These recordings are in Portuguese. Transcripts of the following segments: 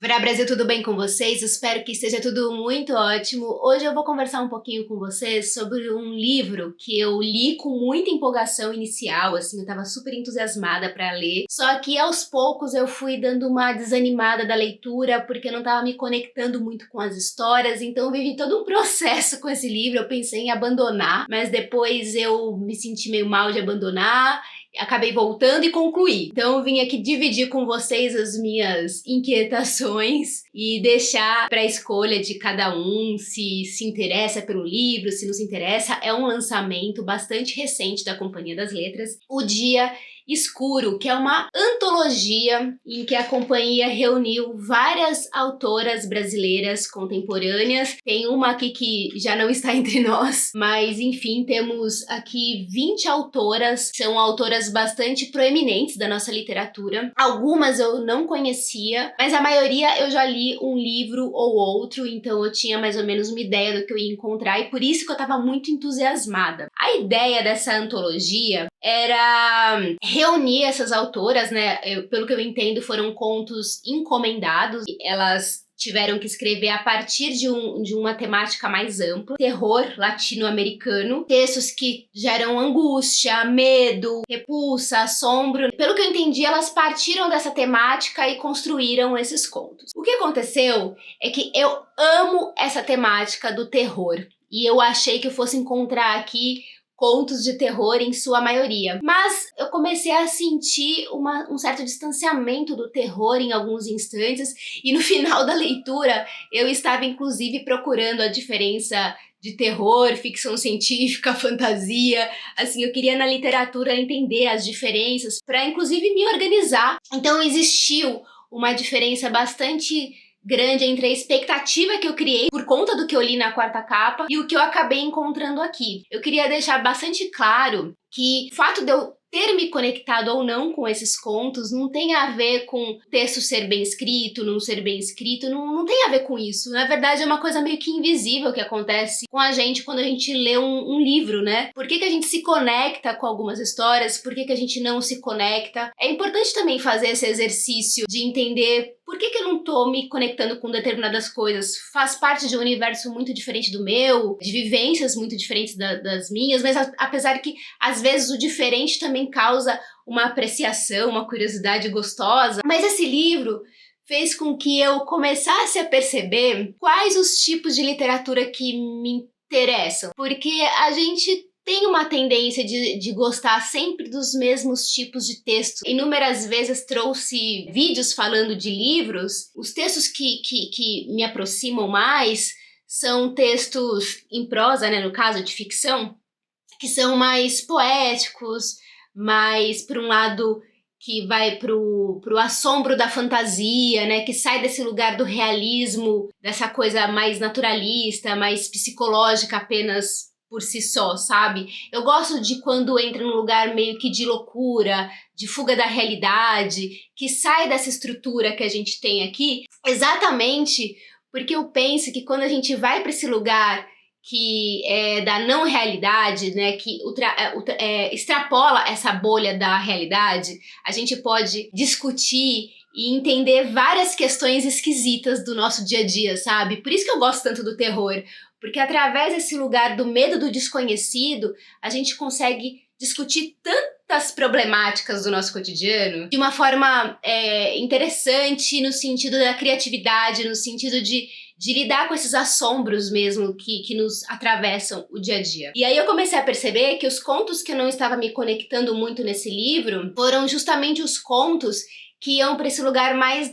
Verá Brasil, tudo bem com vocês? Espero que esteja tudo muito ótimo. Hoje eu vou conversar um pouquinho com vocês sobre um livro que eu li com muita empolgação inicial, assim, eu tava super entusiasmada para ler. Só que aos poucos eu fui dando uma desanimada da leitura porque eu não tava me conectando muito com as histórias, então eu vivi todo um processo com esse livro. Eu pensei em abandonar, mas depois eu me senti meio mal de abandonar. Acabei voltando e concluí. Então eu vim aqui dividir com vocês as minhas inquietações e deixar para a escolha de cada um se interessa pelo livro, se não se interessa. É um lançamento bastante recente da Companhia das Letras, O Dia Escuro, que é uma antologia em que a companhia reuniu várias autoras brasileiras contemporâneas. Tem uma aqui que já não está entre nós, mas enfim, temos aqui 20 autoras, são autoras bastante proeminentes da nossa literatura. Algumas eu não conhecia, mas a maioria eu já li um livro ou outro, então eu tinha mais ou menos uma ideia do que eu ia encontrar e por isso que eu estava muito entusiasmada. A ideia dessa antologia era reunir essas autoras, né? Pelo que eu entendo, foram contos encomendados. Elas tiveram que escrever a partir de uma temática mais ampla, terror latino-americano, textos que geram angústia, medo, repulsa, assombro. Pelo que eu entendi, elas partiram dessa temática e construíram esses contos. O que aconteceu é que eu amo essa temática do terror e eu achei que eu fosse encontrar aqui contos de terror em sua maioria. Mas eu comecei a sentir um certo distanciamento do terror em alguns instantes e no final da leitura eu estava inclusive procurando a diferença de terror, ficção científica, fantasia. Assim, eu queria na literatura entender as diferenças para inclusive me organizar. Então existiu uma diferença bastante grande entre a expectativa que eu criei por conta do que eu li na quarta capa e o que eu acabei encontrando aqui. Eu queria deixar bastante claro que o fato de eu ter me conectado ou não com esses contos não tem a ver com o texto ser bem escrito, não ser bem escrito, não tem a ver com isso. Na verdade é uma coisa meio que invisível que acontece com a gente quando a gente lê um livro, né? Por que a gente se conecta com algumas histórias, por que a gente não se conecta? É importante também fazer esse exercício de entender por que eu não tô me conectando com determinadas coisas. Faz parte de um universo muito diferente do meu, de vivências muito diferentes das minhas, mas apesar que às vezes o diferente também causa uma apreciação, uma curiosidade gostosa. Mas esse livro fez com que eu começasse a perceber quais os tipos de literatura que me interessam. Porque a gente tem uma tendência de gostar sempre dos mesmos tipos de texto. Inúmeras vezes trouxe vídeos falando de livros. Os textos que me aproximam mais são textos em prosa, né, no caso de ficção, que são mais poéticos, mais para um lado que vai pro assombro da fantasia, né, que sai desse lugar do realismo, dessa coisa mais naturalista, mais psicológica apenas por si só, sabe? Eu gosto de quando entra num lugar meio que de loucura, de fuga da realidade, que sai dessa estrutura que a gente tem aqui, exatamente porque eu penso que quando a gente vai para esse lugar que é da não realidade, né, que extrapola essa bolha da realidade, a gente pode discutir e entender várias questões esquisitas do nosso dia a dia, sabe? Por isso que eu gosto tanto do terror, porque através desse lugar do medo do desconhecido, a gente consegue discutir tantas problemáticas do nosso cotidiano de uma forma interessante, no sentido da criatividade, no sentido de lidar com esses assombros mesmo que nos atravessam o dia a dia. E aí eu comecei a perceber que os contos que eu não estava me conectando muito nesse livro foram justamente os contos que iam para esse lugar mais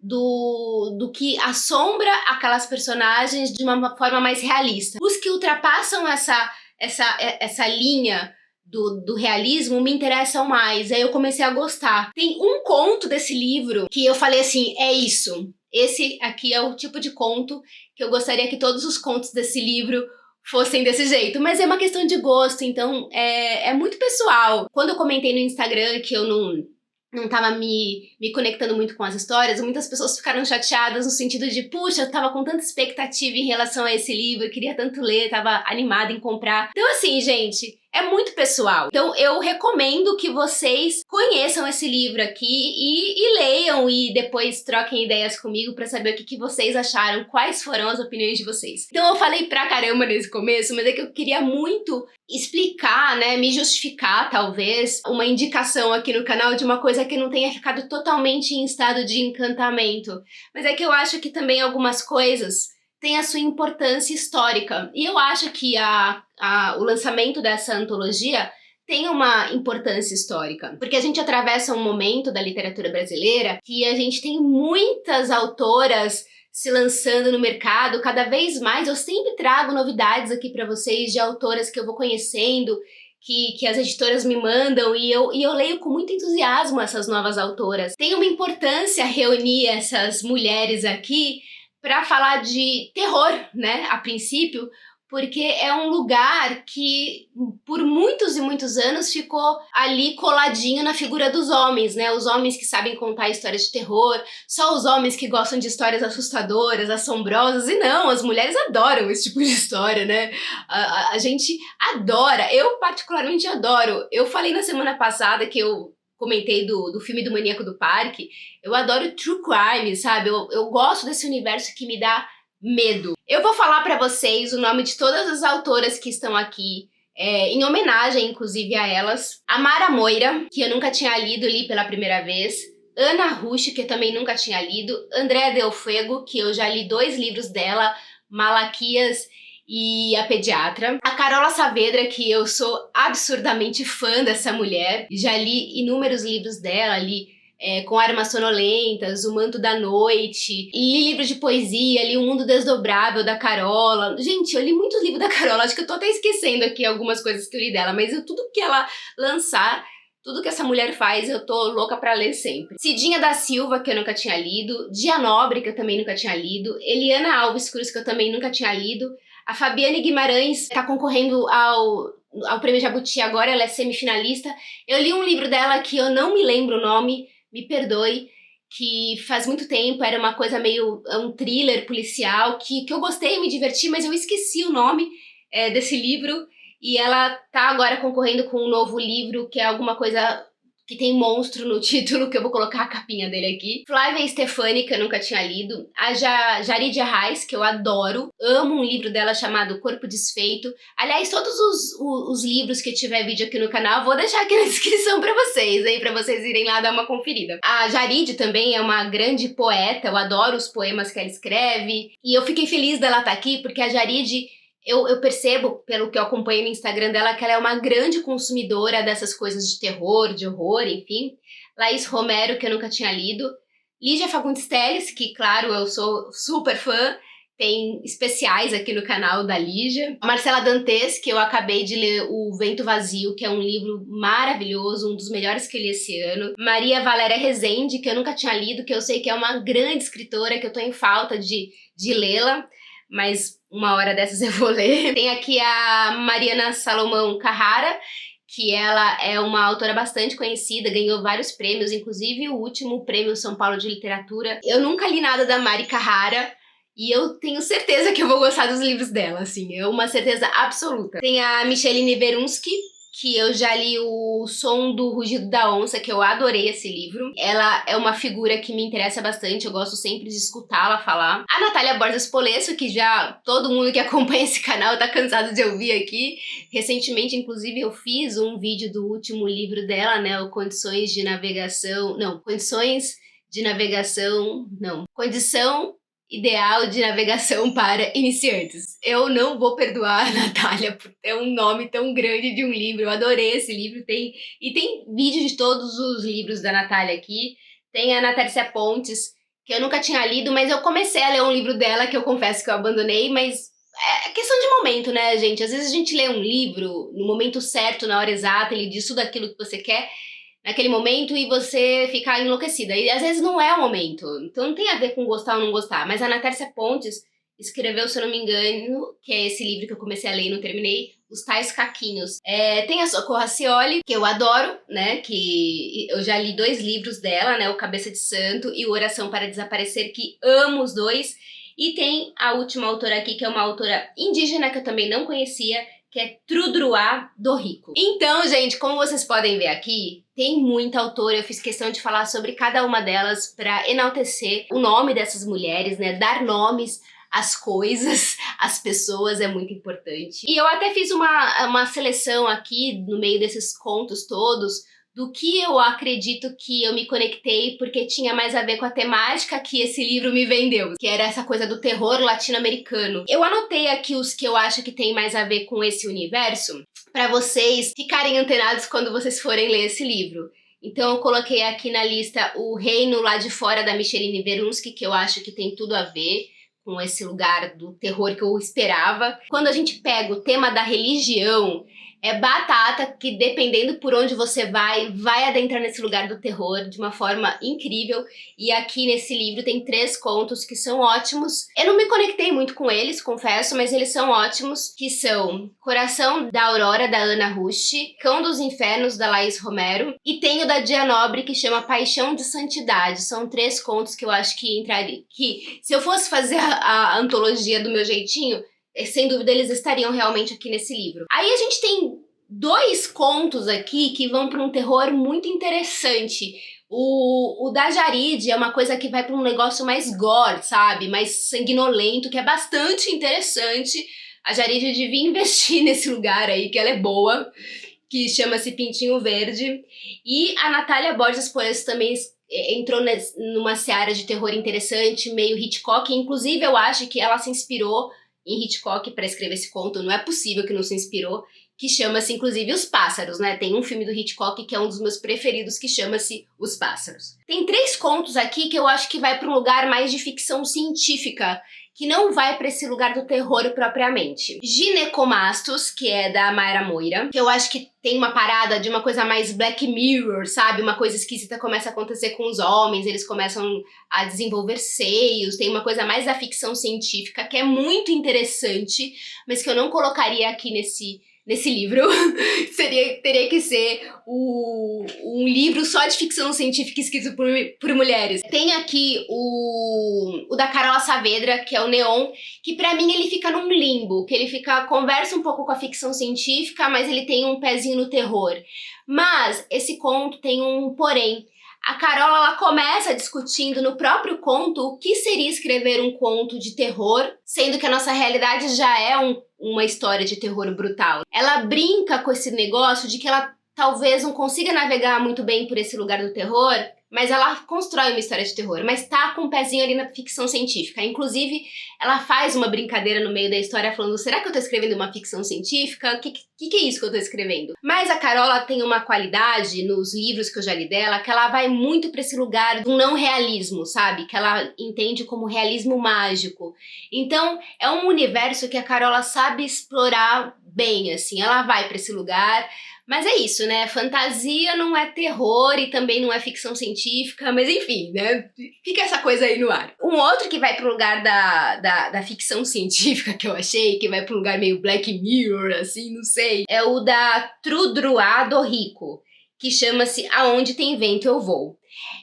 do que assombra aquelas personagens de uma forma mais realista. Os que ultrapassam essa linha do realismo me interessam mais, aí eu comecei a gostar. Tem um conto desse livro que eu falei assim, é isso. Esse aqui é o tipo de conto que eu gostaria que todos os contos desse livro fossem desse jeito, mas é uma questão de gosto, então é muito pessoal. Quando eu comentei no Instagram que eu não tava me conectando muito com as histórias, muitas pessoas ficaram chateadas no sentido de, puxa, eu tava com tanta expectativa em relação a esse livro, eu queria tanto ler, tava animada em comprar. Então assim, gente, é muito pessoal. Então eu recomendo que vocês conheçam esse livro aqui e leiam e depois troquem ideias comigo pra saber o que vocês acharam, quais foram as opiniões de vocês. Então eu falei pra caramba nesse começo, mas é que eu queria muito explicar, né, me justificar talvez, uma indicação aqui no canal de uma coisa que não tenha ficado totalmente em estado de encantamento. Mas é que eu acho que também algumas coisas têm a sua importância histórica. E eu acho que o lançamento dessa antologia tem uma importância histórica, porque a gente atravessa um momento da literatura brasileira que a gente tem muitas autoras se lançando no mercado cada vez mais. Eu sempre trago novidades aqui para vocês de autoras que eu vou conhecendo, que as editoras me mandam e eu leio com muito entusiasmo essas novas autoras. Tem uma importância reunir essas mulheres aqui para falar de terror, né, a princípio, porque é um lugar que por muitos e muitos anos ficou ali coladinho na figura dos homens, né? Os homens que sabem contar histórias de terror, só os homens que gostam de histórias assustadoras, assombrosas, e não, as mulheres adoram esse tipo de história, né? A gente adora, eu particularmente adoro. Eu falei na semana passada que eu comentei do filme do Maníaco do Parque, eu adoro true crime, sabe? Eu gosto desse universo que me dá medo. Eu vou falar pra vocês o nome de todas as autoras que estão aqui, em homenagem, inclusive, a elas. A Mara Moira, que eu nunca tinha lido, li pela primeira vez. Ana Rush, que eu também nunca tinha lido. Andréa Del Fuego, que eu já li 2 livros dela, Malaquias e A Pediatra. A Carola Saavedra, que eu sou absurdamente fã dessa mulher. Já li inúmeros livros dela, li Com Armas Sonolentas, O Manto da Noite, li livros de poesia, li O Mundo Desdobrável, da Carola. Gente, eu li muitos livros da Carola, acho que eu tô até esquecendo aqui algumas coisas que eu li dela, mas tudo que ela lançar, tudo que essa mulher faz, eu tô louca pra ler sempre. Cidinha da Silva, que eu nunca tinha lido, Dia Nobre, que eu também nunca tinha lido, Eliana Alves Cruz, que eu também nunca tinha lido, a Fabiane Guimarães tá concorrendo ao Prêmio Jabuti agora, ela é semifinalista. Eu li um livro dela que eu não me lembro o nome, me perdoe, que faz muito tempo, era uma coisa meio, um thriller policial, que eu gostei, me diverti, mas eu esqueci o nome desse livro, e ela tá agora concorrendo com um novo livro, que é alguma coisa que tem monstro no título, que eu vou colocar a capinha dele aqui. Flávia Stefani, que eu nunca tinha lido. A Jaridia Reis, que eu adoro. Amo um livro dela chamado Corpo Desfeito. Aliás, todos os livros que tiver vídeo aqui no canal, eu vou deixar aqui na descrição pra vocês, aí, pra vocês irem lá dar uma conferida. A Jaride também é uma grande poeta, eu adoro os poemas que ela escreve. E eu fiquei feliz dela estar aqui, porque a Jaride, eu percebo, pelo que eu acompanho no Instagram dela, que ela é uma grande consumidora dessas coisas de terror, de horror, enfim. Laís Romero, que eu nunca tinha lido. Lígia Fagundes Telles, que, claro, eu sou super fã. Tem especiais aqui no canal da Lígia. Marcela Dantes, que eu acabei de ler O Vento Vazio, que é um livro maravilhoso, um dos melhores que eu li esse ano. Maria Valéria Rezende, que eu nunca tinha lido, que eu sei que é uma grande escritora, que eu tô em falta de lê-la, mas uma hora dessas eu vou ler. Tem aqui a Mariana Salomão Carrara, que ela é uma autora bastante conhecida, ganhou vários prêmios, inclusive o último prêmio São Paulo de Literatura. Eu nunca li nada da Mari Carrara, e eu tenho certeza que eu vou gostar dos livros dela, assim, é uma certeza absoluta. Tem a Micheline Verunsky, que eu já li O Som do Rugido da Onça, que eu adorei esse livro. Ela é uma figura que me interessa bastante, eu gosto sempre de escutá-la falar. A Natália Borges Polesso, que já todo mundo que acompanha esse canal tá cansado de ouvir aqui. Recentemente, inclusive, eu fiz um vídeo do último livro dela, né, o Condições de Navegação... Não, Condições de Navegação... Não, Condição Ideal de Navegação para Iniciantes. Eu não vou perdoar a Natália por ter um nome tão grande de um livro. Eu adorei esse livro. Tem vídeo de todos os livros da Natália aqui. Tem a Natércia Pontes, que eu nunca tinha lido, mas eu comecei a ler um livro dela, que eu confesso que eu abandonei, mas é questão de momento, né, gente? Às vezes a gente lê um livro no momento certo, na hora exata, ele diz tudo aquilo que você quer naquele momento e você fica enlouquecida. E às vezes não é o momento. Então não tem a ver com gostar ou não gostar. Mas a Natércia Pontes escreveu, se eu não me engano, que é esse livro que eu comecei a ler e não terminei, Os Tais Caquinhos. Tem a Socorro Racioli, que eu adoro, né? Que eu já li 2 livros dela, né? O Cabeça de Santo e o Oração para Desaparecer, que amo os 2. E tem a última autora aqui, que é uma autora indígena que eu também não conhecia, que é Trudruá do Rico. Então, gente, como vocês podem ver aqui, tem muita autora, eu fiz questão de falar sobre cada uma delas para enaltecer o nome dessas mulheres, né, dar nomes às coisas, às pessoas, é muito importante. E eu até fiz uma seleção aqui, no meio desses contos todos, do que eu acredito que eu me conectei porque tinha mais a ver com a temática que esse livro me vendeu, que era essa coisa do terror latino-americano. Eu anotei aqui os que eu acho que tem mais a ver com esse universo, para vocês ficarem antenados quando vocês forem ler esse livro. Então eu coloquei aqui na lista O Reino Lá de Fora, da Micheline Verunsky, que eu acho que tem tudo a ver com esse lugar do terror que eu esperava. Quando a gente pega o tema da religião, é batata, que dependendo por onde você vai adentrar nesse lugar do terror de uma forma incrível. E aqui nesse livro tem 3 contos que são ótimos. Eu não me conectei muito com eles, confesso, mas eles são ótimos, que são Coração da Aurora, da Ana Rush, Cão dos Infernos, da Laís Romero, e tem o da Dia Nobre, que chama Paixão de Santidade. São 3 contos que eu acho que entrariam, que se eu fosse fazer a antologia do meu jeitinho, sem dúvida eles estariam realmente aqui nesse livro. Aí a gente tem 2 contos aqui que vão para um terror muito interessante. O da Jarid é uma coisa que vai para um negócio mais gore, sabe? Mais sanguinolento, que é bastante interessante. A Jarid devia investir nesse lugar aí, que ela é boa, que chama-se Pintinho Verde. E a Natália Borges Poeso também entrou numa seara de terror interessante, meio Hitchcock. Inclusive, eu acho que ela se inspirou em Hitchcock para escrever esse conto, não é possível que não se inspirou, que chama-se inclusive Os Pássaros, né? Tem um filme do Hitchcock que é um dos meus preferidos, que chama-se Os Pássaros. Tem 3 contos aqui que eu acho que vai para um lugar mais de ficção científica, que não vai para esse lugar do terror propriamente. Ginecomastos, que é da Mayra Moira, que eu acho que tem uma parada de uma coisa mais Black Mirror, sabe? Uma coisa esquisita começa a acontecer com os homens, eles começam a desenvolver seios, tem uma coisa mais da ficção científica, que é muito interessante, mas que eu não colocaria aqui nesse livro. Teria que ser um livro só de ficção científica escrito por mulheres. Tem aqui o da Carola Saavedra, que é o Neon, que pra mim ele fica num limbo, que ele conversa um pouco com a ficção científica, mas ele tem um pezinho no terror. Mas esse conto tem um porém. A Carola, ela começa discutindo no próprio conto o que seria escrever um conto de terror, sendo que a nossa realidade já é uma história de terror brutal. Ela brinca com esse negócio de que ela talvez não consiga navegar muito bem por esse lugar do terror, mas ela constrói uma história de terror, mas tá com um pezinho ali na ficção científica. Inclusive, ela faz uma brincadeira no meio da história falando, será que eu tô escrevendo uma ficção científica? O que é isso que eu tô escrevendo? Mas a Carola tem uma qualidade nos livros que eu já li dela, que ela vai muito pra esse lugar do não realismo, sabe? Que ela entende como realismo mágico. Então, é um universo que a Carola sabe explorar bem, assim. Ela vai pra esse lugar. Mas é isso, né? Fantasia não é terror e também não é ficção científica, mas enfim, né? Fica essa coisa aí no ar. Um outro que vai pro lugar da ficção científica que eu achei, que vai pro lugar meio Black Mirror, assim, não sei, é o da Trudruá do Rico, que chama-se Aonde Tem Vento Eu Vou.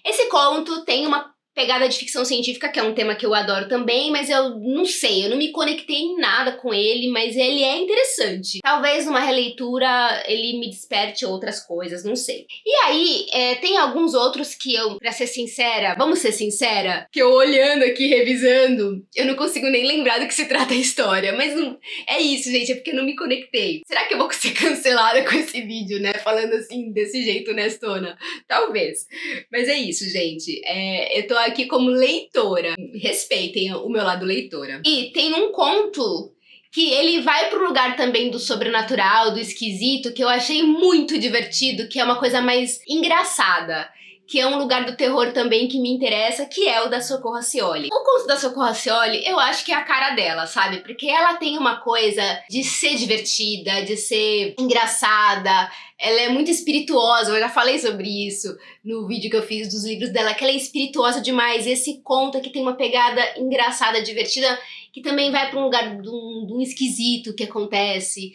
Esse conto tem uma pegada de ficção científica, que é um tema que eu adoro também, mas eu não sei, eu não me conectei em nada com ele, mas ele é interessante. Talvez numa releitura ele me desperte outras coisas, não sei. E aí, tem alguns outros que eu, pra ser sincera, vamos ser sincera, que eu olhando aqui, revisando, eu não consigo nem lembrar do que se trata a história, mas não, é isso, gente, é porque eu não me conectei. Será que eu vou ser cancelada com esse vídeo, né, falando assim, desse jeito, honestona? Talvez. Mas é isso, gente, eu tô aqui como leitora. Respeitem o meu lado leitora. E tem um conto que ele vai pro lugar também do sobrenatural, do esquisito, que eu achei muito divertido, que é uma coisa mais engraçada, que é um lugar do terror também que me interessa, que é o da Socorro Racioli. O conto da Socorro Racioli, eu acho que é a cara dela, sabe? Porque ela tem uma coisa de ser divertida, de ser engraçada, ela é muito espirituosa, eu já falei sobre isso no vídeo que eu fiz dos livros dela, que ela é espirituosa demais, e esse conto aqui tem uma pegada engraçada, divertida, que também vai para um lugar de um esquisito que acontece,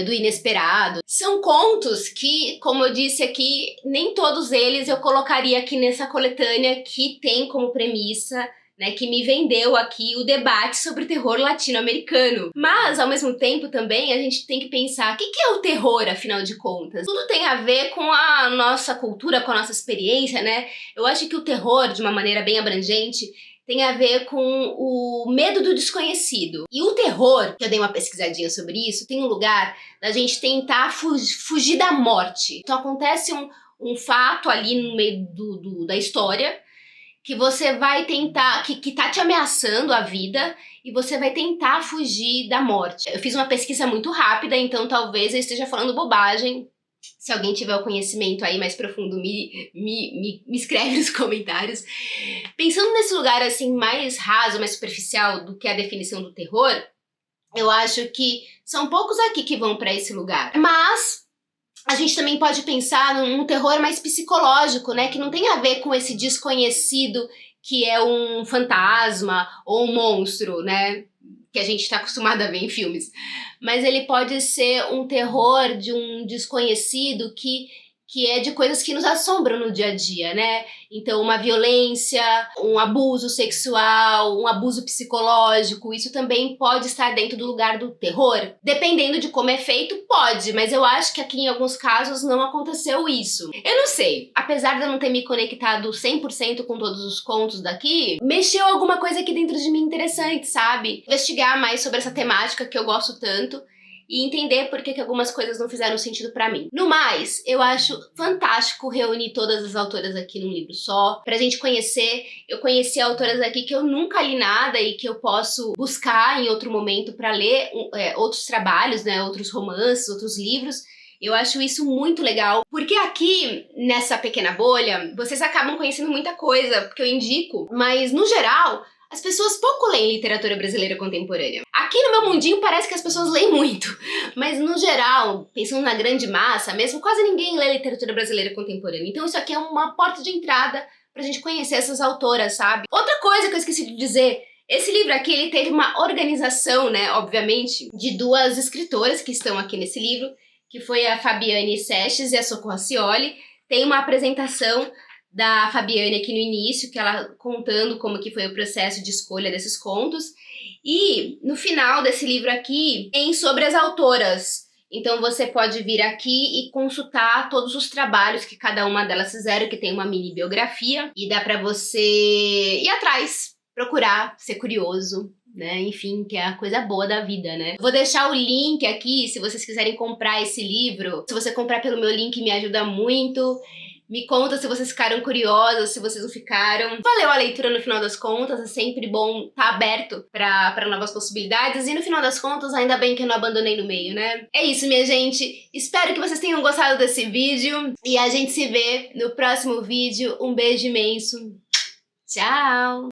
do inesperado. São contos que, como eu disse aqui, nem todos eles eu colocaria aqui nessa coletânea, que tem como premissa, né, que me vendeu aqui o debate sobre o terror latino-americano. Mas, ao mesmo tempo, também, a gente tem que pensar, o que é o terror, afinal de contas? Tudo tem a ver com a nossa cultura, com a nossa experiência, né? Eu acho que o terror, de uma maneira bem abrangente, tem a ver com o medo do desconhecido. E o terror, que eu dei uma pesquisadinha sobre isso, tem um lugar da gente tentar fugir da morte. Então acontece um fato ali no meio da história, que você vai tentar, que tá te ameaçando a vida, e você vai tentar fugir da morte. Eu fiz uma pesquisa muito rápida, então talvez eu esteja falando bobagem. Se alguém tiver o conhecimento aí mais profundo, me escreve nos comentários. Pensando nesse lugar assim mais raso, mais superficial do que a definição do terror, eu acho que são poucos aqui que vão pra esse lugar. Mas a gente também pode pensar num terror mais psicológico, né? Que não tem a ver com esse desconhecido que é um fantasma ou um monstro, né? Que a gente tá acostumado a ver em filmes. Mas ele pode ser um terror de um desconhecido que é de coisas que nos assombram no dia a dia, né? Então, uma violência, um abuso sexual, um abuso psicológico, isso também pode estar dentro do lugar do terror. Dependendo de como é feito, pode, mas eu acho que aqui em alguns casos não aconteceu isso. Eu não sei, apesar de eu não ter me conectado 100% com todos os contos daqui, mexeu alguma coisa aqui dentro de mim interessante, sabe? Investigar mais sobre essa temática que eu gosto tanto, e entender por que algumas coisas não fizeram sentido pra mim. No mais, eu acho fantástico reunir todas as autoras aqui num livro só, pra gente conhecer. Eu conheci autoras aqui que eu nunca li nada e que eu posso buscar em outro momento pra ler outros trabalhos, né, outros romances, outros livros. Eu acho isso muito legal, porque aqui, nessa pequena bolha, vocês acabam conhecendo muita coisa, porque eu indico, mas no geral, as pessoas pouco leem literatura brasileira contemporânea. Aqui no meu mundinho parece que as pessoas leem muito, mas no geral, pensando na grande massa mesmo, quase ninguém lê literatura brasileira contemporânea. Então isso aqui é uma porta de entrada pra gente conhecer essas autoras, sabe? Outra coisa que eu esqueci de dizer, esse livro aqui, ele teve uma organização, né, obviamente, de duas escritoras que estão aqui nesse livro, que foi a Fabiane Sestes e a Socorro Acioli. Tem uma apresentação da Fabiane aqui no início, que ela contando como que foi o processo de escolha desses contos. E no final desse livro aqui, tem sobre as autoras. Então você pode vir aqui e consultar todos os trabalhos que cada uma delas fizeram, que tem uma mini biografia. E dá pra você ir atrás, procurar, ser curioso, né? Enfim, que é a coisa boa da vida, né? Vou deixar o link aqui, se vocês quiserem comprar esse livro. Se você comprar pelo meu link, me ajuda muito. Me conta se vocês ficaram curiosos, se vocês não ficaram. Valeu a leitura no final das contas, é sempre bom estar aberto para novas possibilidades. E no final das contas, ainda bem que eu não abandonei no meio, né? É isso, minha gente. Espero que vocês tenham gostado desse vídeo. E a gente se vê no próximo vídeo. Um beijo imenso. Tchau!